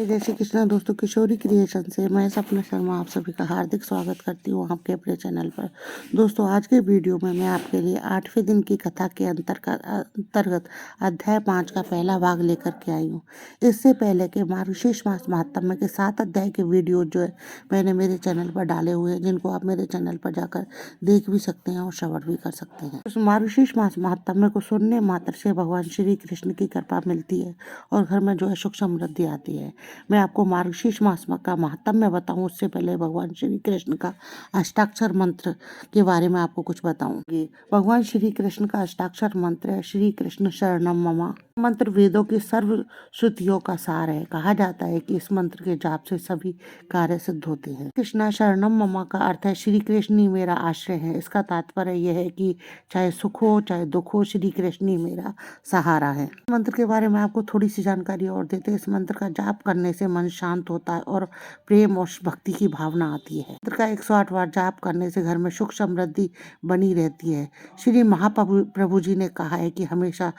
जय श्री कृष्णा दोस्तों, किशोरी क्रिएशन से मैं सपना शर्मा आप सभी का हार्दिक स्वागत करती हूँ आपके अपने चैनल पर। दोस्तों, आज के वीडियो में मैं आपके लिए 8वें दिन की कथा के अंतर्गत अध्याय 5 का पहला भाग लेकर के आई हूँ। इससे पहले के मार्गशीर्ष मास महात्म्य के 7 अध्याय के वीडियो जो है मैंने मेरे चैनल पर डाले हुए हैं, जिनको आप मेरे चैनल पर जाकर देख भी सकते हैं और श्रवण भी कर सकते हैं। उस मार्गशीर्ष मास महात्म्य को सुनने मात्र से भगवान श्री कृष्ण की कृपा मिलती है और घर में जो है सुख समृद्धि आती है। मैं आपको मार्गशीर्ष मास का महात्म्य बताऊं उससे पहले भगवान श्री कृष्ण का अष्टाक्षर मंत्र के बारे में आपको कुछ बताऊंगी। भगवान श्री कृष्ण का अष्टाक्षर मंत्र है श्री कृष्ण शरणम मम। मंत्र वेदों की सर्व श्रुतियों का सार है। कहा जाता है कि इस मंत्र के जाप से सभी कार्य सिद्ध होते हैं। कृष्णा शरणम मम का अर्थ है श्री कृष्ण ही मेरा आश्रय है। इसका तात्पर्य यह है कि चाहे सुख हो चाहे दुख हो, श्री कृष्ण ही मेरा सहारा है। मंत्र के बारे में आपको थोड़ी सी जानकारी और देते हैं। इस मंत्र का जाप करने से मन शांत होता है और प्रेम और भक्ति की भावना आती है। मंत्र का 108 बार जाप करने से घर में सुख समृद्धि बनी रहती है। श्री महाप्रभु जी ने कहा है कि हमेशा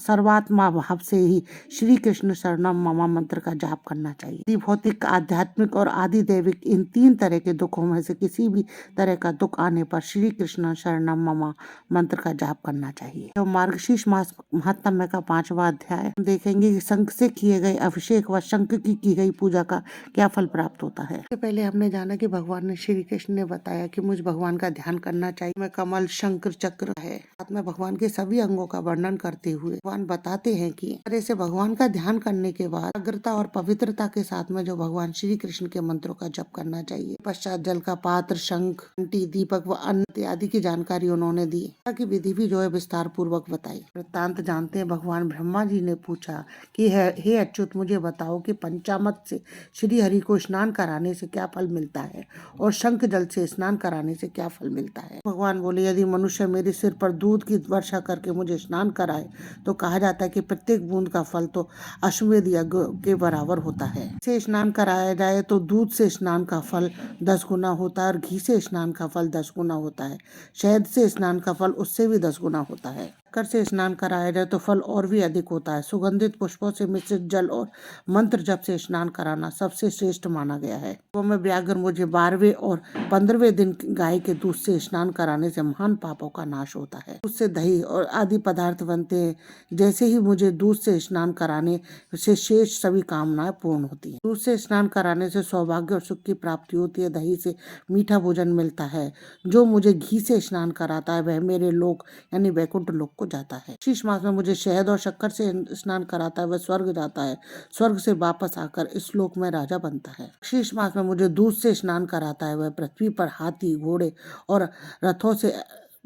सर्वात्मा भाव से ही श्री कृष्ण शरणम मम मंत्र का जाप करना चाहिए। भौतिक, आध्यात्मिक और आदि दैविक इन 3 तरह के दुखों में से किसी भी तरह का दुख आने पर श्री कृष्ण शरणम मम मंत्र का जाप करना चाहिए। तो मार्गशीर्ष मास महात्म्य का 5वां अध्याय देखेंगे कि शंख से किए गए अभिषेक व शंख की गई पूजा का क्या फल प्राप्त होता है। इससे पहले हमने जाना कि भगवान ने श्री कृष्ण ने बताया कि मुझ भगवान का ध्यान करना चाहिए। मैं कमल, शंकर, चक्र है। साथ में भगवान के सभी अंगों का वर्णन करते हुए भगवान बताते हैं कि तरह से भगवान का ध्यान करने के बाद अग्रता और पवित्रता के साथ में जो भगवान श्री कृष्ण के मंत्रों का जप करना चाहिए। पश्चात जल का पात्र, शंख, घंटी, दीपक व अन्य इत्यादि की जानकारी उन्होंने दी। की विधि भी जो है विस्तार पूर्वक बताई। वृत्तांत जानते हैं। भगवान ब्रह्मा जी ने पूछा कि हे अच्युत, मुझे बताओ कि पंचामृत से श्री हरि को स्नान कराने से क्या फल मिलता है और शंख जल से स्नान कराने से क्या फल मिलता है। भगवान बोले, यदि मनुष्य मेरे सिर पर दूध की वर्षा करके मुझे स्नान कराए तो कहा जाता है कि प्रत्येक बूंद का फल तो अश्वमेध यज्ञ के बराबर होता है। से स्नान कराया जाए तो दूध से स्नान का फल 10 गुना होता है और घी से स्नान का फल 10 गुना होता है। शहद से स्नान का फल उससे भी 10 गुना होता है। कर से स्नान कराया जाए तो फल और भी अधिक होता है। सुगंधित पुष्पों से मिश्रित जल और मंत्र जप से स्नान कराना सबसे श्रेष्ठ माना गया है। वो में व्याघ्र मुझे 12वें और 15वें दिन गाय के दूध से स्नान कराने से महान पापों का नाश होता है। दूध से दही और आदि पदार्थ बनते हैं। जैसे ही मुझे दूध से स्नान कराने से शेष सभी कामनाएं पूर्ण होती है। दूध से स्नान कराने से सौभाग्य और सुख की प्राप्ति होती है। दही से मीठा भोजन मिलता है। जो मुझे घी से स्नान कराता है वह मेरे लोक यानी वैकुंठ लोक को जाता है। शीश मास में मुझे शहद और शक्कर से स्नान कराता है वह स्वर्ग जाता है। स्वर्ग से वापस आकर इस लोक में राजा बनता है। शीश मास में मुझे दूध से स्नान कराता है वह पृथ्वी पर हाथी, घोड़े और रथों से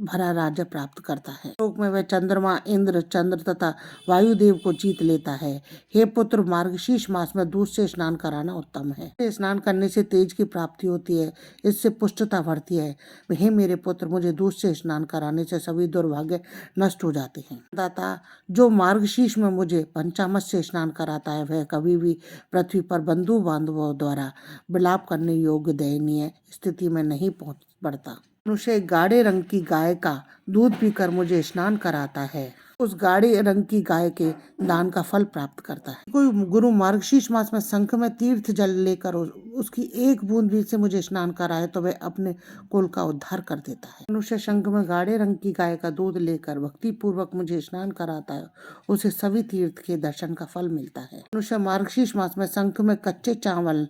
भरा राज्य प्राप्त करता है। लोक में वह चंद्रमा, इंद्र, चंद्र तथा वायुदेव को जीत लेता है। हे पुत्र, मार्गशीर्ष मास में दूध से स्नान कराना उत्तम है। स्नान करने से तेज की प्राप्ति होती है। इससे पुष्टता बढ़ती है। हे मेरे पुत्र, मुझे दूध से स्नान कराने से सभी दुर्भाग्य नष्ट हो जाते हैं। दाता, जो मार्गशीर्ष में मुझे पंचामृत से स्नान कराता है वह कभी भी पृथ्वी पर बंधु बांधवों द्वारा विलाप करने योग्य दयनीय स्थिति में नहीं पहुंच पड़ता। मनुष्य गाढ़े रंग की गाय का दूध पीकर मुझे स्नान कराता है, उस गाढ़े रंग की गाय के दान का फल प्राप्त करता है। कोई गुरु मार्गशीर्ष मास में शंख में तीर्थ जल लेकर उसकी एक बूंद भी से मुझे स्नान कराए तो वह अपने कुल का उद्धार कर देता है। मनुष्य शंख में गाढ़े रंग की गाय का दूध लेकर भक्ति पूर्वक मुझे स्नान कराता है, उसे सभी तीर्थ के दर्शन का फल मिलता है। मनुष्य मार्गशीर्ष मास में शंख में कच्चे चावल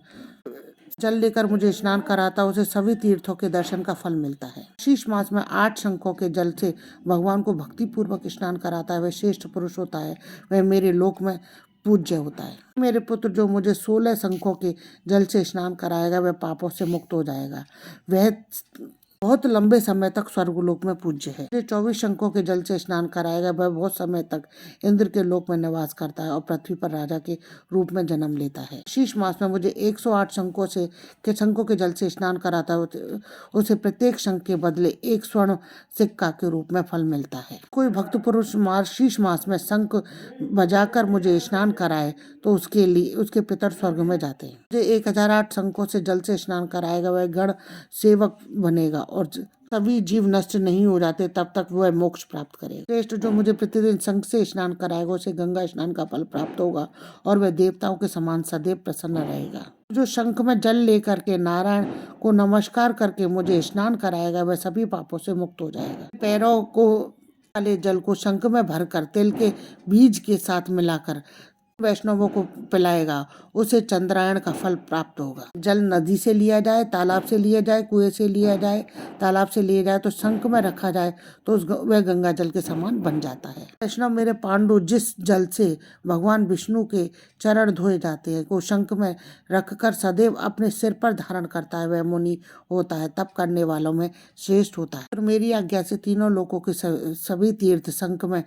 जल लेकर मुझे स्नान कराता, उसे सभी तीर्थों के दर्शन का फल मिलता है। शीश मास में 8 शंखों के जल से भगवान को भक्ति पूर्वक स्नान कराता है वह श्रेष्ठ पुरुष होता है। वह मेरे लोक में पूज्य होता है। मेरे पुत्र, जो मुझे 16 शंखों के जल से स्नान कराएगा वह पापों से मुक्त हो जाएगा। वह बहुत लंबे समय तक स्वर्गलोक में पूज्य है। 24 शंखों के जल से स्नान कराएगा वह बहुत समय तक इंद्र के लोक में निवास करता है और पृथ्वी पर राजा के रूप में जन्म लेता है। शीश मास में मुझे 108 शंखों के जल से स्नान कराता है, उसे प्रत्येक शंख के बदले 1 स्वर्ण सिक्का के रूप में फल मिलता है। कोई भक्त पुरुष शीश मास में शंख बजाकर मुझे स्नान कराए तो उसके पितर स्वर्ग में जाते हैं। मुझे 1008 शंखों से जल से स्नान कराएगा वह गण सेवक बनेगा और सभी जीव नष्ट नहीं हो जाते तब तक वह मोक्ष प्राप्त करेगा। श्रेष्ठ जो मुझे प्रतिदिन शंख से स्नान कराएगा उसे गंगा स्नान का फल प्राप्त होगा और वह देवताओं के समान सदैव प्रसन्न रहेगा। जो शंख में जल लेकर के नारायण को नमस्कार करके मुझे स्नान कराएगा वह सभी पापों से मुक्त हो जाएगा। पैरों को वाले जल को शंख में भरकर तिल के बीज के साथ मिलाकर वैष्णवों को पिलाएगा उसे चंद्रायण का फल प्राप्त होगा। जल नदी से लिया जाए, तालाब से लिया जाए, कुएं से लिया जाए, तालाब से लिया जाए तो शंख में रखा जाए तो वह गंगा जल के समान बन जाता है। वैष्णव मेरे पांडु जिस जल से भगवान विष्णु के चरण धोए जाते हैं को शंख में रखकर सदैव अपने सिर पर धारण करता है वह मुनि होता है, तप करने वालों में श्रेष्ठ होता है। और मेरी आज्ञा से तीनों लोकों के सभी तीर्थ शंख में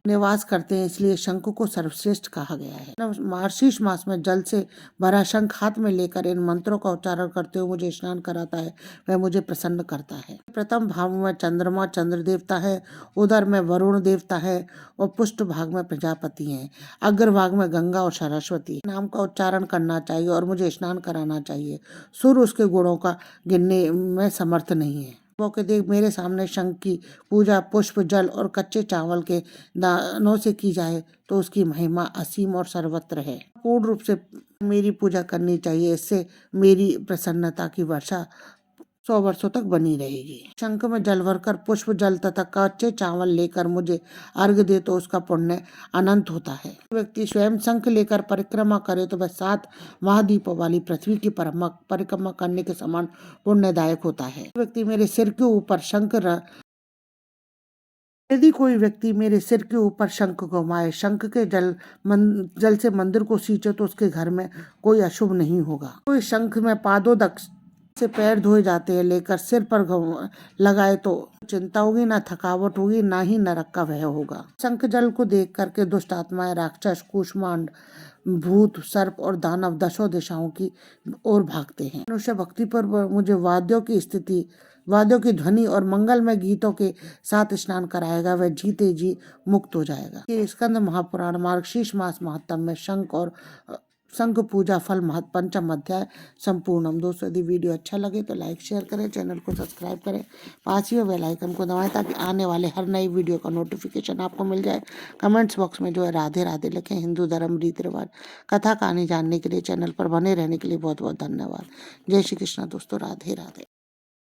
निवास करते हैं, इसलिए शंख को सर्वश्रेष्ठ कहा गया है। मार्गशीर्ष मास में जल से भरा शंख हाथ में लेकर इन मंत्रों का उच्चारण करते हुए मुझे स्नान कराता है वह मुझे प्रसन्न करता है। प्रथम भाग में चंद्रमा चंद्र देवता है, उदर में वरुण देवता है और पुष्ट भाग में प्रजापति है, अग्र भाग में गंगा और सरस्वती। नाम का उच्चारण करना चाहिए और मुझे स्नान कराना चाहिए। सूर्य उसके गुणों का गिनने में समर्थ नहीं है। मौके देख मेरे सामने शंख की पूजा पुष्प जल और कच्चे चावल के दानों से की जाए तो उसकी महिमा असीम और सर्वत्र है। पूर्ण रूप से मेरी पूजा करनी चाहिए, इससे मेरी प्रसन्नता की वर्षा 100 वर्षों तक बनी रहेगी। शंख में जल भरकर पुष्प जल तथा कच्चे चावल लेकर मुझे अर्घ दे तो उसका पुण्य अनंत होता है। व्यक्ति स्वयं शंख लेकर परिक्रमा करे तो वह 7 महाद्वीपों वाली पृथ्वी की परिक्रमा करने के समान पुण्यदायक होता है। व्यक्ति मेरे सिर के ऊपर यदि कोई व्यक्ति मेरे सिर के ऊपर शंख घुमाए, शंख के जल से मंदिर को सींचे तो उसके घर में कोई अशुभ नहीं होगा। कोई शंख में पादोदक से पैर धोए जाते हैं लेकर सिर पर लगाए तो चिंता होगी, ना थकावट होगी, ना ही नरक का भय होगा। शंख जल को देख करके दुष्ट आत्माएं, राक्षस, कूष्मांड, भूत, सर्प और दानव 10 दिशाओं की ओर भागते हैं। मनुष्य भक्ति पर मुझे वाद्यों की ध्वनि और मंगलमय गीतों के साथ स्नान कराएगा वह जीते जी मुक्त हो जाएगा। ये स्कंद महापुराण मार्गशीर्ष मास महात्म में शंख पूजा फल पंचम अध्याय संपूर्णम। दोस्तों यदि वीडियो अच्छा लगे तो लाइक शेयर करें, चैनल को सब्सक्राइब करें, पास ही बेल आइकन को दबाएं ताकि आने वाले हर नई वीडियो का नोटिफिकेशन आपको मिल जाए। कमेंट्स बॉक्स में जो है राधे राधे लिखें। हिंदू धर्म रीति रिवाज कथा कहानी जानने के लिए चैनल पर बने रहने के लिए बहुत बहुत धन्यवाद। जय श्री कृष्ण दोस्तों, राधे राधे।